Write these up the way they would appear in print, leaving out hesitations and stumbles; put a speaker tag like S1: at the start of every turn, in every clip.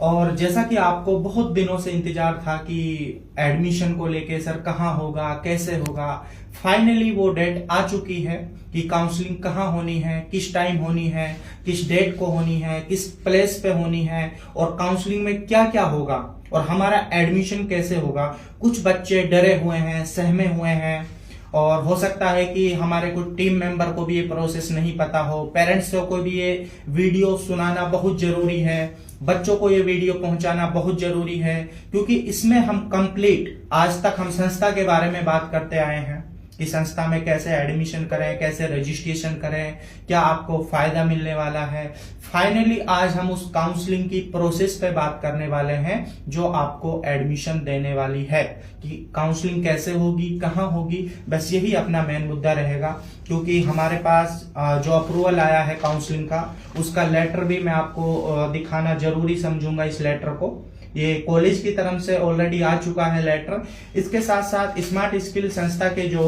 S1: और जैसा कि आपको बहुत दिनों से इंतजार था कि एडमिशन को लेके सर कहाँ होगा, कैसे होगा, फाइनली वो डेट आ चुकी है कि काउंसलिंग कहाँ होनी है, किस टाइम होनी है, किस डेट को होनी है, किस प्लेस पे होनी है और काउंसलिंग में क्या क्या होगा और हमारा एडमिशन कैसे होगा। कुछ बच्चे डरे हुए हैं, सहमे हुए हैं और हो सकता है कि हमारे कुछ टीम मेंबर को भी ये प्रोसेस नहीं पता हो। पेरेंट्स को भी ये वीडियो सुनाना बहुत जरूरी है, बच्चों को ये वीडियो पहुंचाना बहुत जरूरी है, क्योंकि इसमें हम कंप्लीट आज तक हम संस्था के बारे में बात करते आए हैं कि संस्था में कैसे एडमिशन करें, कैसे रजिस्ट्रेशन करें, क्या आपको फायदा मिलने वाला है। फाइनली आज हम उस काउंसलिंग की प्रोसेस पे बात करने वाले हैं जो आपको एडमिशन देने वाली है कि काउंसलिंग कैसे होगी, कहाँ होगी। बस यही अपना मेन मुद्दा रहेगा, क्योंकि हमारे पास जो अप्रूवल आया है काउंसलिंग का, उसका लेटर भी मैं आपको दिखाना जरूरी समझूंगा। इस लेटर को ये कॉलेज की तरफ से ऑलरेडी आ चुका है लेटर। इसके साथ साथ स्मार्ट स्किल संस्था के जो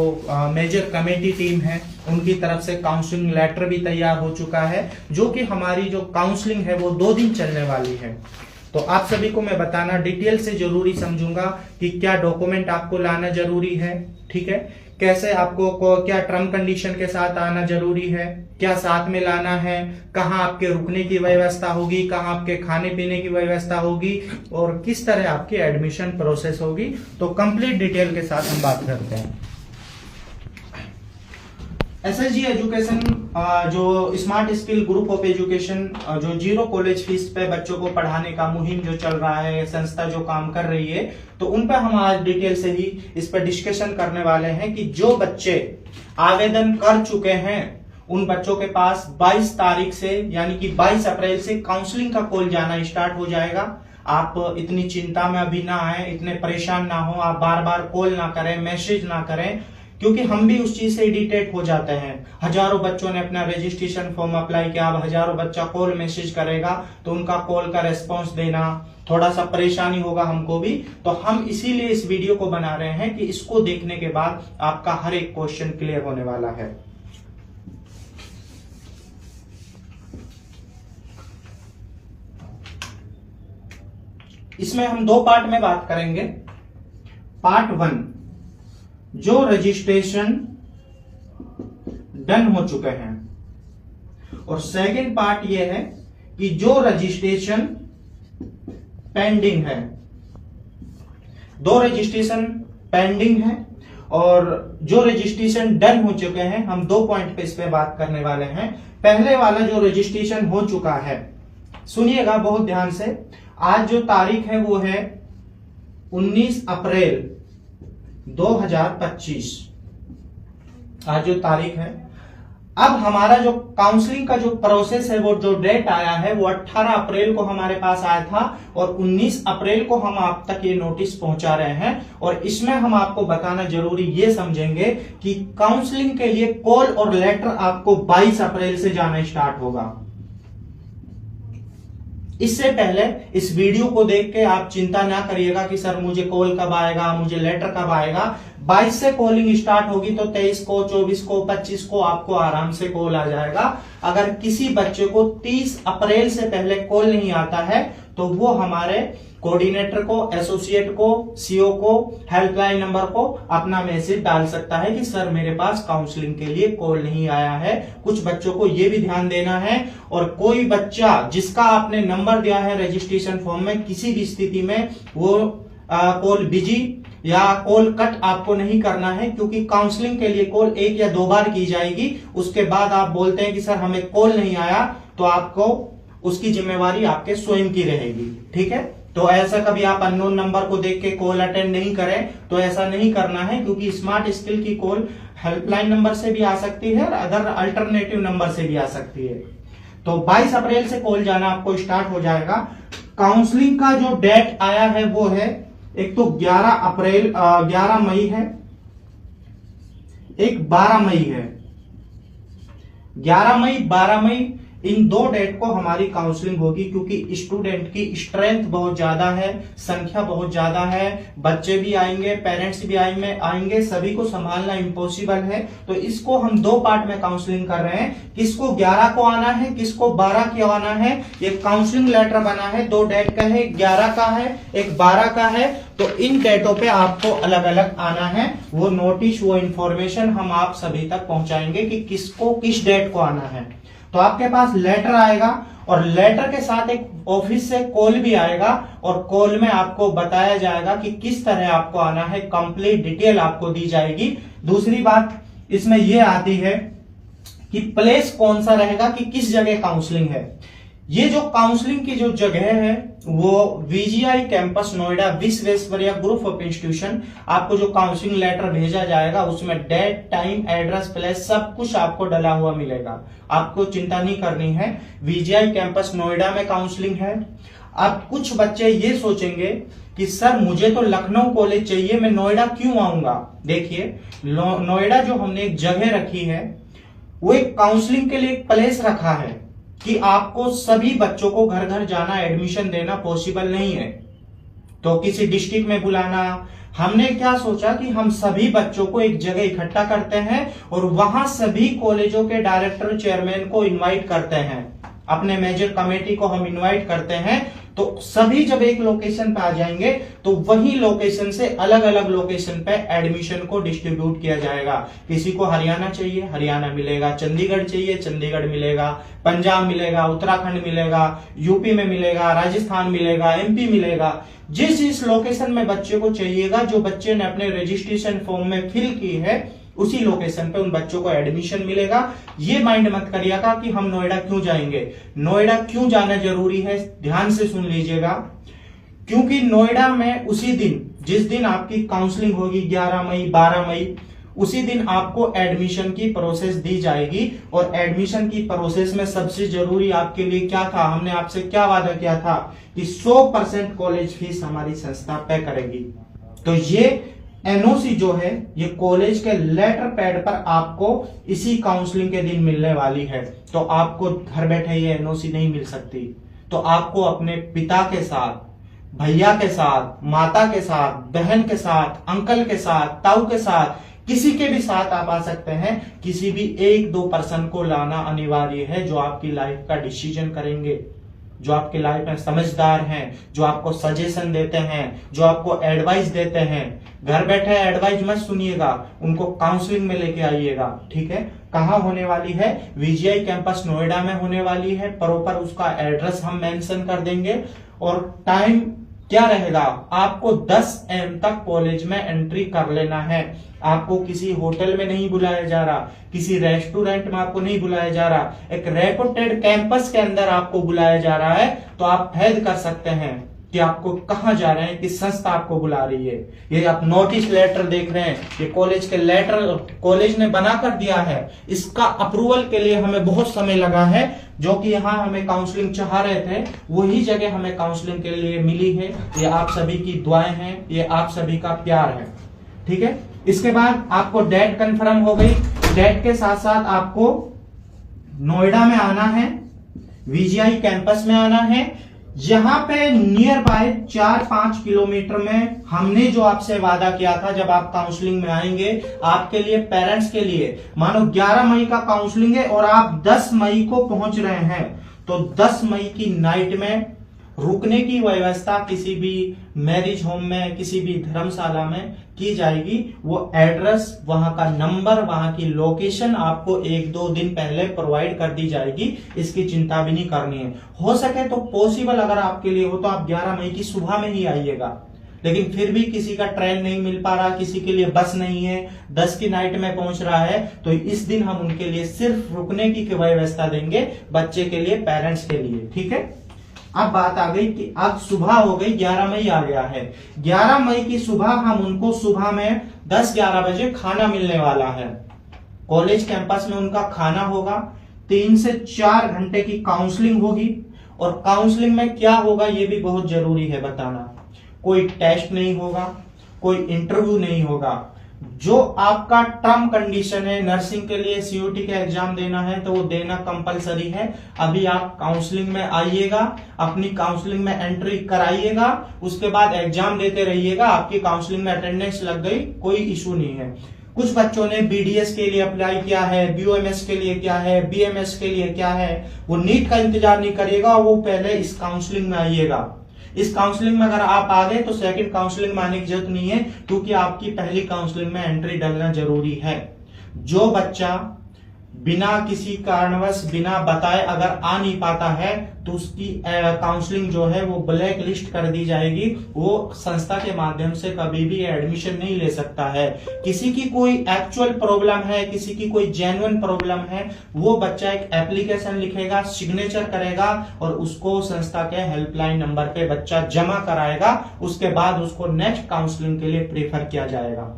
S1: मेजर कमेटी टीम है उनकी तरफ से काउंसलिंग लेटर भी तैयार हो चुका है, जो कि हमारी जो काउंसलिंग है वो 2 दिन चलने वाली है। तो आप सभी को मैं बताना डिटेल से जरूरी समझूंगा कि क्या डॉक्यूमेंट आपको लाना जरूरी है, ठीक है, कैसे आपको क्या टर्म कंडीशन के साथ आना जरूरी है, क्या साथ में लाना है, कहाँ आपके रुकने की व्यवस्था होगी, कहाँ आपके खाने पीने की व्यवस्था होगी और किस तरह आपकी एडमिशन प्रोसेस होगी। तो कंप्लीट डिटेल के साथ हम बात करते हैं। एसएसजी एजुकेशन जो smart skill group of education जो 0 कॉलेज फीस पे बच्चों को पढ़ाने का मुहिम जो चल रहा है, संस्था जो काम कर रही है, तो उन पर हम आज डिटेल से ही इस पर डिस्कशन करने वाले हैं कि जो बच्चे आवेदन कर चुके हैं उन बच्चों के पास 22 तारीख से यानी कि 22 अप्रैल से काउंसलिंग का कॉल जाना स्टार्ट हो जाएगा। आप इतनी चिंता में अभी ना आए, इतने परेशान ना हो, आप बार बार कॉल ना करें, मैसेज ना करें, क्योंकि हम भी उस चीज से इरिटेट हो जाते हैं। हजारों बच्चों ने अपना रजिस्ट्रेशन फॉर्म अप्लाई किया, अब हजारों बच्चा कॉल मैसेज करेगा तो उनका कॉल का रेस्पॉन्स देना थोड़ा सा परेशानी होगा हमको भी। तो हम इसीलिए इस वीडियो को बना रहे हैं कि इसको देखने के बाद आपका हर एक क्वेश्चन क्लियर होने वाला है। इसमें हम 2 पार्ट में बात करेंगे। पार्ट 1 जो रजिस्ट्रेशन डन हो चुके हैं और सेकंड पार्ट यह है कि जो रजिस्ट्रेशन पेंडिंग है। 2 रजिस्ट्रेशन पेंडिंग है और जो रजिस्ट्रेशन डन हो चुके हैं, हम 2 पॉइंट पे इस पे बात करने वाले हैं। पहले वाला जो रजिस्ट्रेशन हो चुका है, सुनिएगा बहुत ध्यान से। आज जो तारीख है वो है 19 अप्रैल 2025, आज जो तारीख है। अब हमारा जो काउंसलिंग का जो प्रोसेस है, वो जो डेट आया है वो 18 अप्रैल को हमारे पास आया था और 19 अप्रैल को हम आप तक ये नोटिस पहुंचा रहे हैं। और इसमें हम आपको बताना जरूरी ये समझेंगे कि काउंसलिंग के लिए कॉल और लेटर आपको 22 अप्रैल से जाना स्टार्ट होगा। इससे पहले इस वीडियो को देख के आप चिंता ना करिएगा कि सर मुझे कॉल कब आएगा, मुझे लेटर कब आएगा। 22 से कॉलिंग स्टार्ट होगी तो 23 को, 24 को, 25 को आपको आराम से कॉल आ जाएगा। अगर किसी बच्चे को 30 अप्रैल से पहले कॉल नहीं आता है तो वो हमारे कोऑर्डिनेटर को, एसोसिएट को, सीओ को, हेल्पलाइन नंबर को अपना मैसेज डाल सकता है कि सर मेरे पास काउंसलिंग के लिए कॉल नहीं आया है। कुछ बच्चों को यह भी ध्यान देना है, और कोई बच्चा जिसका आपने नंबर दिया है रजिस्ट्रेशन फॉर्म में, किसी भी स्थिति में वो कॉल बिजी या कॉल कट आपको नहीं करना है, क्योंकि काउंसलिंग के लिए कॉल 1 या 2 बार की जाएगी। उसके बाद आप बोलते हैं कि सर हमें कॉल नहीं आया, तो आपको उसकी जिम्मेवारी आपके स्वयं की रहेगी, ठीक है। तो ऐसा कभी आप अननोन नंबर को देख के कॉल अटेंड नहीं करें, तो ऐसा नहीं करना है, क्योंकि स्मार्ट स्किल की कॉल हेल्पलाइन नंबर से भी आ सकती है और अदर अल्टरनेटिव नंबर से भी आ सकती है। तो 22 अप्रैल से कॉल जाना आपको स्टार्ट हो जाएगा। काउंसलिंग का जो डेट आया है वो है, एक तो 11 मई है, एक 12 मई है। 11 मई, 12 मई, इन 2 डेट को हमारी काउंसलिंग होगी, क्योंकि स्टूडेंट की स्ट्रेंथ बहुत ज्यादा है, संख्या बहुत ज्यादा है, बच्चे भी आएंगे, पेरेंट्स भी आएंगे, सभी को संभालना इम्पॉसिबल है। तो इसको हम 2 पार्ट में काउंसलिंग कर रहे हैं। किसको 11 को आना है, किसको 12 को आना है। ये काउंसलिंग लेटर बना है, 2 डेट का है, 11 का है, एक 12 का है। तो इन डेटों पे आपको अलग अलग आना है। वो नोटिस, वो इंफॉर्मेशन हम आप सभी तक पहुंचाएंगे कि किसको किस डेट को आना है। तो आपके पास लेटर आएगा और लेटर के साथ एक ऑफिस से कॉल भी आएगा और कॉल में आपको बताया जाएगा कि किस तरह आपको आना है, कंप्लीट डिटेल आपको दी जाएगी। दूसरी बात इसमें यह आती है कि प्लेस कौन सा रहेगा, कि किस जगह काउंसलिंग है। ये जो काउंसलिंग की जो जगह है वो VGI campus Noida, Visvesvaraya group of institution. आपको जो काउंसलिंग लेटर भेजा जाएगा उसमें डेट, टाइम, एड्रेस, प्लेस सब कुछ आपको डला हुआ मिलेगा। आपको चिंता नहीं करनी है। वीजीआई कैंपस नोएडा में काउंसलिंग है। अब कुछ बच्चे ये सोचेंगे कि सर मुझे तो लखनऊ कॉलेज चाहिए, मैं नोएडा क्यों आऊंगा। देखिए, नोएडा जो हमने एक जगह रखी है वो एक काउंसलिंग के लिए एक प्लेस रखा है कि आपको सभी बच्चों को घर घर जाना, एडमिशन देना पॉसिबल नहीं है। तो किसी डिस्ट्रिक्ट में बुलाना, हमने क्या सोचा कि हम सभी बच्चों को एक जगह इकट्ठा करते हैं और वहां सभी कॉलेजों के डायरेक्टर, चेयरमैन को इनवाइट करते हैं, अपने मेजर कमेटी को हम इनवाइट करते हैं। तो सभी जब एक लोकेशन पे आ जाएंगे तो वही लोकेशन से अलग अलग लोकेशन पे एडमिशन को डिस्ट्रीब्यूट किया जाएगा। किसी को हरियाणा चाहिए, हरियाणा मिलेगा, चंडीगढ़ चाहिए, चंडीगढ़ मिलेगा, पंजाब मिलेगा, उत्तराखंड मिलेगा, यूपी में मिलेगा, राजस्थान मिलेगा, एमपी मिलेगा। जिस लोकेशन में बच्चे को चाहिएगा, जो बच्चे ने अपने रजिस्ट्रेशन फॉर्म में फिल की है, उसी लोकेशन पे उन बच्चों को एडमिशन मिलेगा। ये माइंड मत करिएगा कि हम नोएडा क्यों जाएंगे। नोएडा क्यों जाना जरूरी है, ध्यान से सुन लीजिएगा। क्योंकि नोएडा में उसी दिन, जिस दिन आपकी काउंसलिंग होगी 11 मई, 12 मई, उसी दिन आपको एडमिशन की प्रोसेस दी जाएगी। और एडमिशन की प्रोसेस में सबसे जरूरी आपके लिए क्या था, हमने आपसे क्या वादा किया था कि 100% कॉलेज फीस हमारी संस्था पे करेगी। तो ये एनओसी जो है ये कॉलेज के लेटर पैड पर आपको इसी काउंसलिंग के दिन मिलने वाली है। तो आपको घर बैठे ये एनओसी नहीं मिल सकती। तो आपको अपने पिता के साथ, भैया के साथ, माता के साथ, बहन के साथ, अंकल के साथ, ताऊ के साथ, किसी के भी साथ आप आ सकते हैं। किसी भी 1-2 पर्सन को लाना अनिवार्य है जो आपकी लाइफ का डिसीजन करेंगे, जो आपके लाइफ में समझदार हैं, जो आपको सजेशन देते हैं, जो आपको एडवाइस देते हैं। घर बैठे एडवाइस मत सुनिएगा, उनको काउंसलिंग में लेके आइएगा। ठीक है, कहाँ होने वाली है, वीजीआई कैंपस नोएडा में होने वाली है। प्रॉपर उसका एड्रेस हम मेंशन कर देंगे और टाइम क्या रहेगा, आपको 10 AM तक कॉलेज में एंट्री कर लेना है। आपको किसी होटल में नहीं बुलाया जा रहा, किसी रेस्टोरेंट में आपको नहीं बुलाया जा रहा, एक रेपुटेड कैंपस के अंदर आपको बुलाया जा रहा है। तो आप फैद कर सकते हैं कि आपको कहां जा रहे हैं, किस संस्था आपको बुला रही है। ये आप नोटिस लेटर देख रहे हैं, ये कॉलेज के लेटर कॉलेज ने बना कर दिया है। इसका अप्रूवल के लिए हमें बहुत समय लगा है। जो कि यहाँ हमें काउंसलिंग चाह रहे थे, वही जगह हमें काउंसलिंग के लिए मिली है। ये आप सभी की दुआएं हैं, ये आप सभी का प्यार है। ठीक है, इसके बाद आपको डेट कंफर्म हो गई। डेट के साथ साथ आपको नोएडा में आना है, वीजीआई कैंपस में आना है। यहाँ पे नियर बाय 4-5 किलोमीटर में हमने जो आपसे वादा किया था, जब आप काउंसलिंग में आएंगे, आपके लिए, पेरेंट्स के लिए, मानो 11 मई का काउंसलिंग है और आप 10 मई को पहुंच रहे हैं, तो 10 मई की नाइट में रुकने की व्यवस्था किसी भी मैरिज होम में, किसी भी धर्मशाला में की जाएगी। वो एड्रेस, वहां का नंबर, वहां की लोकेशन आपको 1-2 दिन पहले प्रोवाइड कर दी जाएगी। इसकी चिंता भी नहीं करनी है। हो सके तो पॉसिबल अगर आपके लिए हो तो आप 11 मई की सुबह में ही आइएगा। लेकिन फिर भी किसी का ट्रेन नहीं मिल पा रहा, किसी के लिए बस नहीं है, 10 की नाइट में पहुंच रहा है, तो इस दिन हम उनके लिए सिर्फ रुकने की व्यवस्था देंगे, बच्चे के लिए, पेरेंट्स के लिए। ठीक है, अब बात आ गई कि अब सुबह हो गई, 11 मई आ गया है। 11 मई की सुबह हम उनको सुबह में 10-11 बजे खाना मिलने वाला है। कॉलेज कैंपस में उनका खाना होगा। 3 से 4 घंटे की काउंसलिंग होगी। और काउंसलिंग में क्या होगा ये भी बहुत जरूरी है बताना। कोई टेस्ट नहीं होगा, कोई इंटरव्यू नहीं होगा। जो आपका टर्म कंडीशन है, नर्सिंग के लिए सीयूटी का एग्जाम देना है तो वो देना कंपलसरी है। अभी आप काउंसलिंग में आइएगा, अपनी काउंसलिंग में एंट्री कराइएगा, उसके बाद एग्जाम देते रहिएगा। आपकी काउंसलिंग में अटेंडेंस लग गई, कोई इशू नहीं है। कुछ बच्चों ने बीडीएस के लिए अप्लाई किया है, बीओएमएस के लिए क्या है, बीएमएस के लिए क्या है, वो नीट का इंतजार नहीं करिएगा, वो पहले इस काउंसलिंग में आइएगा। इस काउंसलिंग में अगर आप आ गए तो सेकंड काउंसलिंग में आने की जरूरत नहीं है, क्योंकि आपकी पहली काउंसलिंग में एंट्री डालना जरूरी है। जो बच्चा बिना किसी कारणवश बिना बताए अगर आ नहीं पाता है तो उसकी काउंसलिंग जो है वो ब्लैक लिस्ट कर दी जाएगी। वो संस्था के माध्यम से कभी भी एडमिशन नहीं ले सकता है। किसी की कोई एक्चुअल प्रॉब्लम है, किसी की कोई जेन्युइन प्रॉब्लम है, वो बच्चा एक एप्लीकेशन लिखेगा, सिग्नेचर करेगा और उसको संस्था के हेल्पलाइन नंबर पे बच्चा जमा कराएगा। उसके बाद उसको नेक्स्ट काउंसलिंग के लिए प्रेफर किया जाएगा।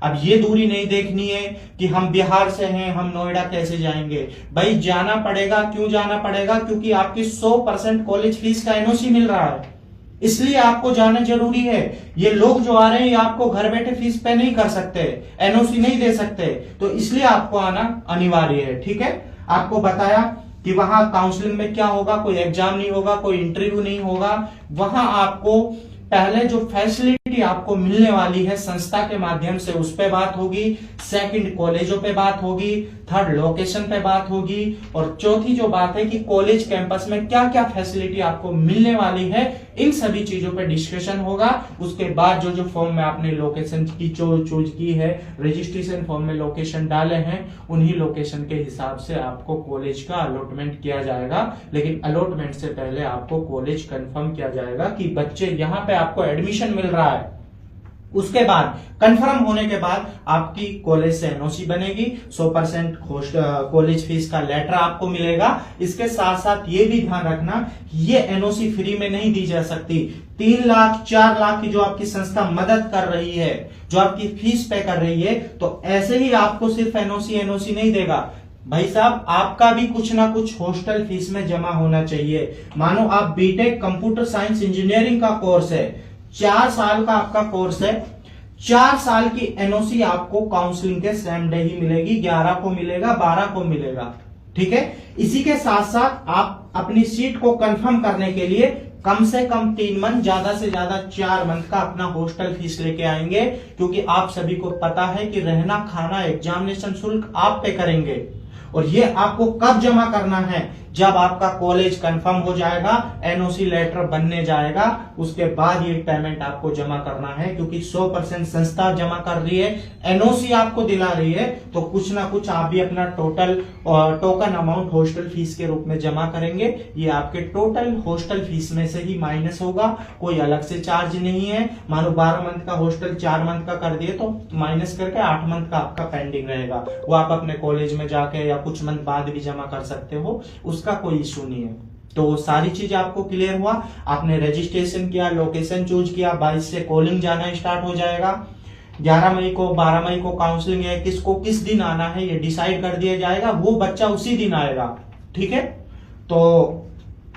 S1: अब ये दूरी नहीं देखनी है कि हम बिहार से हैं, हम नोएडा कैसे जाएंगे। भाई जाना पड़ेगा। क्यों जाना पड़ेगा? क्योंकि आपकी 100% कॉलेज फीस का एनओसी मिल रहा है, इसलिए आपको जाना जरूरी है। ये लोग जो आ रहे हैं ये आपको घर बैठे फीस पे नहीं कर सकते, एनओसी नहीं दे सकते, तो इसलिए आपको आना अनिवार्य है। ठीक है, आपको बताया कि वहां काउंसलिंग में क्या होगा, कोई एग्जाम नहीं होगा, कोई इंटरव्यू नहीं होगा। वहां आपको पहले जो फैसिलिटी आपको मिलने वाली है संस्था के माध्यम से उस पे बात होगी, सेकंड कॉलेजों पे बात होगी, थर्ड लोकेशन पे बात होगी, और चौथी जो बात है कि कॉलेज कैंपस में क्या क्या फैसिलिटी आपको मिलने वाली है, इन सभी चीजों पे डिस्कशन होगा। उसके बाद जो जो फॉर्म में आपने लोकेशन की चूज की है, रजिस्ट्रेशन फॉर्म में लोकेशन डाले हैं, उन्हीं लोकेशन के हिसाब से आपको कॉलेज का अलॉटमेंट किया जाएगा। लेकिन अलॉटमेंट से पहले आपको कॉलेज कंफर्म किया जाएगा कि बच्चे यहाँ पे आपको एडमिशन मिल रहा है। उसके बाद कंफर्म होने के बाद आपकी कॉलेज से एनओसी बनेगी, 100% कॉलेज फीस का लेटर आपको मिलेगा। इसके साथ साथ ये भी ध्यान रखना, ये एनओसी फ्री में नहीं दी जा सकती। 3 लाख 4 लाख की जो आपकी संस्था मदद कर रही है, जो आपकी फीस पे कर रही है, तो ऐसे ही आपको सिर्फ एनओसी नहीं देगा। भाई साहब, आपका भी कुछ ना कुछ हॉस्टल फीस में जमा होना चाहिए। मानो आप बीटेक कंप्यूटर साइंस इंजीनियरिंग का कोर्स है, 4 साल का आपका कोर्स है, 4 साल की एनओसी आपको काउंसलिंग के सेम डे ही मिलेगी, 11 को मिलेगा, 12 को मिलेगा। ठीक है, इसी के साथ साथ आप अपनी सीट को कंफर्म करने के लिए कम से कम 3 मंथ, ज्यादा से ज्यादा 4 मंथ का अपना हॉस्टल फीस लेके आएंगे, क्योंकि आप सभी को पता है कि रहना खाना एग्जामिनेशन शुल्क आप पे करेंगे। और ये आपको कब जमा करना है? जब आपका कॉलेज कंफर्म हो जाएगा, एनओसी लेटर बनने जाएगा, उसके बाद ये पेमेंट आपको जमा करना है। क्योंकि 100% संस्था जमा कर रही है, एनओसी आपको दिला रही है, तो कुछ ना कुछ आप भी अपना टोकन अमाउंट हॉस्टल फीस के रूप में जमा करेंगे। ये आपके टोटल हॉस्टल फीस में से ही माइनस होगा, कोई अलग से चार्ज नहीं है। मानो 12 मंथ का हॉस्टल 4 मंथ का कर दिए तो माइनस करके 8 मंथ का आपका पेंडिंग रहेगा। वो आप अपने कॉलेज में जाके या कुछ मंथ बाद भी जमा कर सकते हो, उसका कोई इशू नहीं है। तो सारी चीज आपको क्लियर हुआ। आपने रजिस्ट्रेशन किया, लोकेशन चूज किया, 22 से कॉलिंग जाना स्टार्ट हो जाएगा। 11 मई को 12 मई को काउंसलिंग है, किसको किस दिन आना है ये डिसाइड कर दिया जाएगा, वो बच्चा उसी दिन आएगा। ठीक है, तो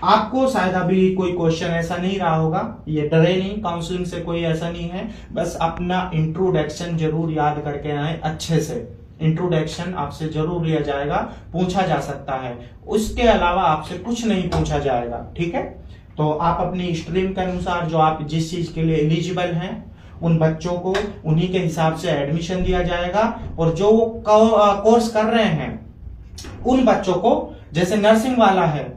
S1: आपको शायद अभी कोई क्वेश्चन ऐसा नहीं रहा होगा, ये डरे नहीं, काउंसलिंग से कोई ऐसा नहीं है। बस अपना इंट्रोडक्शन जरूर याद करके आए अच्छे से। इंट्रोडक्शन आपसे जरूर लिया जाएगा, पूछा जा सकता है, उसके अलावा आपसे कुछ नहीं पूछा जाएगा। ठीक है, तो आप अपनी स्ट्रीम के अनुसार जो आप जिस चीज के लिए एलिजिबल हैं उन बच्चों को उन्हीं के हिसाब से एडमिशन दिया जाएगा। और जो वो कोर्स कर रहे हैं उन बच्चों को, जैसे नर्सिंग वाला है,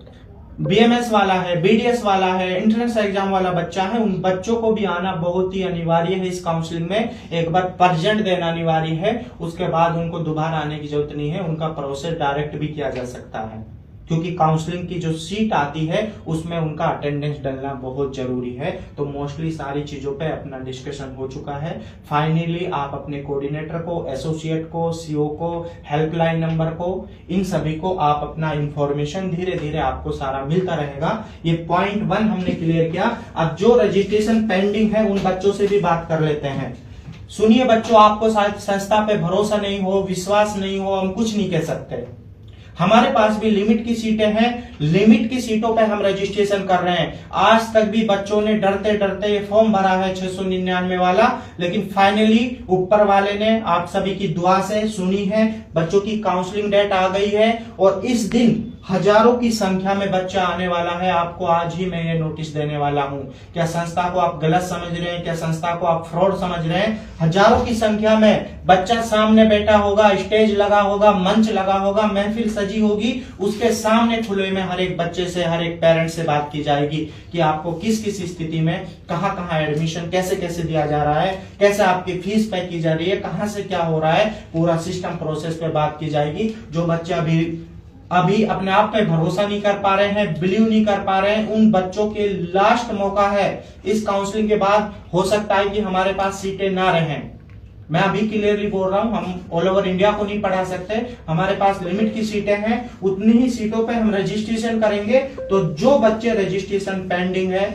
S1: बीएमएस वाला है, बीडीएस वाला है, एंट्रेंस एग्जाम वाला बच्चा है, उन बच्चों को भी आना बहुत ही अनिवार्य है। इस काउंसलिंग में एक बार प्रेजेंट देना अनिवार्य है, उसके बाद उनको दोबारा आने की जरूरत नहीं है, उनका प्रोसेस डायरेक्ट भी किया जा सकता है। क्योंकि काउंसलिंग की जो सीट आती है उसमें उनका अटेंडेंस डालना बहुत जरूरी है। तो मोस्टली सारी चीजों पे अपना डिस्कशन हो चुका है। फाइनली आप अपने कोऑर्डिनेटर को, एसोसिएट को, सीओ को, हेल्पलाइन नंबर को, इन सभी को आप अपना इंफॉर्मेशन धीरे धीरे आपको सारा मिलता रहेगा। ये पॉइंट 1 हमने क्लियर किया। अब जो रजिस्ट्रेशन पेंडिंग है उन बच्चों से भी बात कर लेते हैं। सुनिए बच्चों, आपको शायद संस्था पे भरोसा नहीं हो, विश्वास नहीं हो, हम कुछ नहीं कह सकते। हमारे पास भी लिमिट की सीटें हैं, लिमिट की सीटों पे हम रजिस्ट्रेशन कर रहे हैं। आज तक भी बच्चों ने डरते डरते ये फॉर्म भरा है 699 वाला, लेकिन फाइनली ऊपर वाले ने आप सभी की दुआ से सुनी है, बच्चों की काउंसलिंग डेट आ गई है और इस दिन हजारों की संख्या में बच्चा आने वाला है। आपको आज ही मैं ये नोटिस देने वाला हूं। क्या संस्था को आप गलत समझ रहे हैं? क्या संस्था को आप फ्रॉड समझ रहे हैं? हजारों की संख्या में बच्चा सामने बैठा होगा, स्टेज लगा होगा, मंच लगा होगा, महफिल सजी होगी, उसके सामने खुले में हर एक बच्चे से, हर एक पेरेंट से बात की जाएगी कि आपको किस किस स्थिति में कहां कहां एडमिशन कैसे कैसे दिया जा रहा है, कैसे आपकी फीस पे की जा रही है, कहां से क्या हो रहा है, पूरा सिस्टम प्रोसेस पे बात की जाएगी। जो बच्चे अभी अपने आप पे भरोसा नहीं कर पा रहे हैं, बिलीव नहीं कर पा रहे हैं, उन बच्चों के लास्ट मौका है। इस काउंसलिंग के बाद हो सकता है कि हमारे पास सीटें ना रहें। मैं अभी क्लियरली बोल रहा हूं, हम ऑल ओवर इंडिया को नहीं पढ़ा सकते, हमारे पास लिमिट की सीटें हैं, उतनी ही सीटों पे हम रजिस्ट्रेशन करेंगे। तो जो बच्चे रजिस्ट्रेशन पेंडिंग है,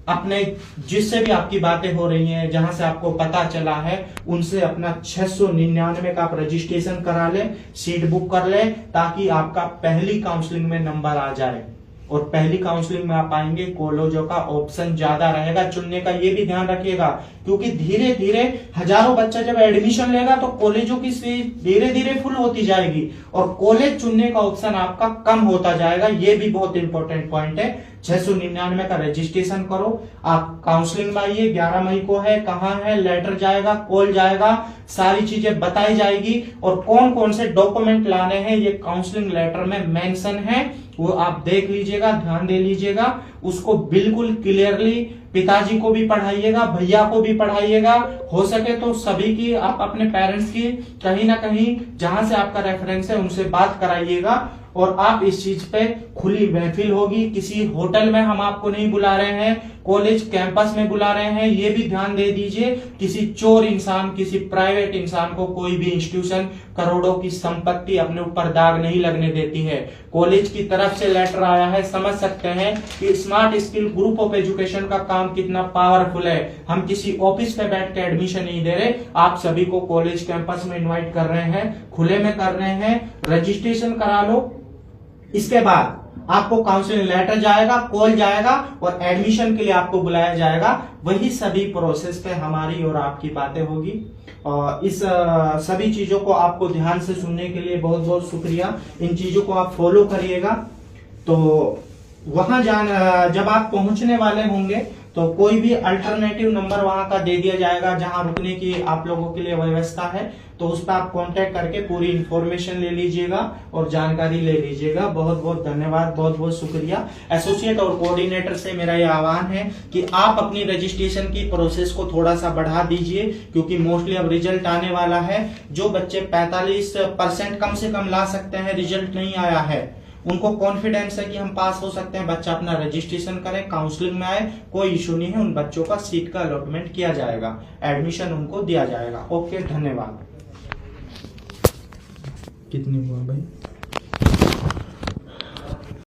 S1: अपने जिससे भी आपकी बातें हो रही हैं, जहां से आपको पता चला है, उनसे अपना 699 का आप रजिस्ट्रेशन करा लें, सीट बुक कर लें, ताकि आपका पहली काउंसलिंग में नंबर आ जाए। और पहली काउंसलिंग में आप आएंगे, कॉलेजों का ऑप्शन ज्यादा रहेगा चुनने का, ये भी ध्यान रखिएगा, क्योंकि धीरे धीरे हजारों बच्चा जब एडमिशन लेगा तो कॉलेजों की सीट धीरे धीरे फुल होती जाएगी और कॉलेज चुनने का ऑप्शन आपका कम होता जाएगा। ये भी बहुत इंपॉर्टेंट पॉइंट है। 699 का रजिस्ट्रेशन करो, आप काउंसलिंग में आइए। 11 मई को है, कहाँ है, लेटर जाएगा, कॉल जाएगा, सारी चीजें बताई जाएगी और कौन कौन से डॉक्यूमेंट लाने हैं ये काउंसलिंग लेटर में मेंशन है, वो आप देख लीजिएगा, ध्यान दे लीजिएगा, उसको बिल्कुल क्लियरली पिताजी को भी पढ़ाइएगा, भैया को भी पढ़ाइएगा, हो सके तो सभी की, आप अपने पेरेंट्स की कहीं ना कहीं जहां से आपका रेफरेंस है उनसे बात कराइएगा। और आप इस चीज पे खुली महफिल होगी, किसी होटल में हम आपको नहीं बुला रहे हैं, कॉलेज कैंपस में बुला रहे हैं, ये भी ध्यान दे दीजिए। किसी चोर इंसान, किसी प्राइवेट इंसान को कोई भी इंस्टीट्यूशन करोड़ों की संपत्ति अपने ऊपर दाग नहीं लगने देती है। कॉलेज की तरफ से लेटर आया है, समझ सकते हैं कि smart skill group of education का काम कितना पावरफुल है। हम किसी ऑफिस पे बैठ के एडमिशन नहीं दे रहे, आप सभी को कॉलेज कैंपस में इन्वाइट कर रहे हैं, खुले में कर रहे हैं, रजिस्ट्रेशन करा लो। इसके बाद आपको काउंसलिंग लेटर जाएगा, कॉल जाएगा और एडमिशन के लिए आपको बुलाया जाएगा। वही सभी प्रोसेस पे हमारी और आपकी बातें होगी। और इस सभी चीजों को आपको ध्यान से सुनने के लिए बहुत बहुत शुक्रिया। इन चीजों को आप फॉलो करिएगा। तो वहां जब आप पहुंचने वाले होंगे तो कोई भी अल्टरनेटिव नंबर वहां का दे दिया जाएगा जहां रुकने की आप लोगों के लिए व्यवस्था है, तो उस पर आप कांटेक्ट करके पूरी इंफॉर्मेशन ले लीजिएगा और जानकारी ले लीजिएगा। बहुत बहुत धन्यवाद, बहुत बहुत शुक्रिया। एसोसिएट और कोऑर्डिनेटर से मेरा ये आह्वान है कि आप अपनी रजिस्ट्रेशन की प्रोसेस को थोड़ा सा बढ़ा दीजिए, क्योंकि मोस्टली अब रिजल्ट आने वाला है। जो बच्चे 45% कम से कम ला सकते हैं, रिजल्ट नहीं आया है, उनको कॉन्फिडेंस है कि हम पास हो सकते हैं। बच्चा अपना रजिस्ट्रेशन करें, काउंसलिंग में आए, कोई इशू नहीं है। उन बच्चों का सीट का अलॉटमेंट किया जाएगा, एडमिशन उनको दिया जाएगा। ओके, धन्यवाद। कितनी हुआ भाई?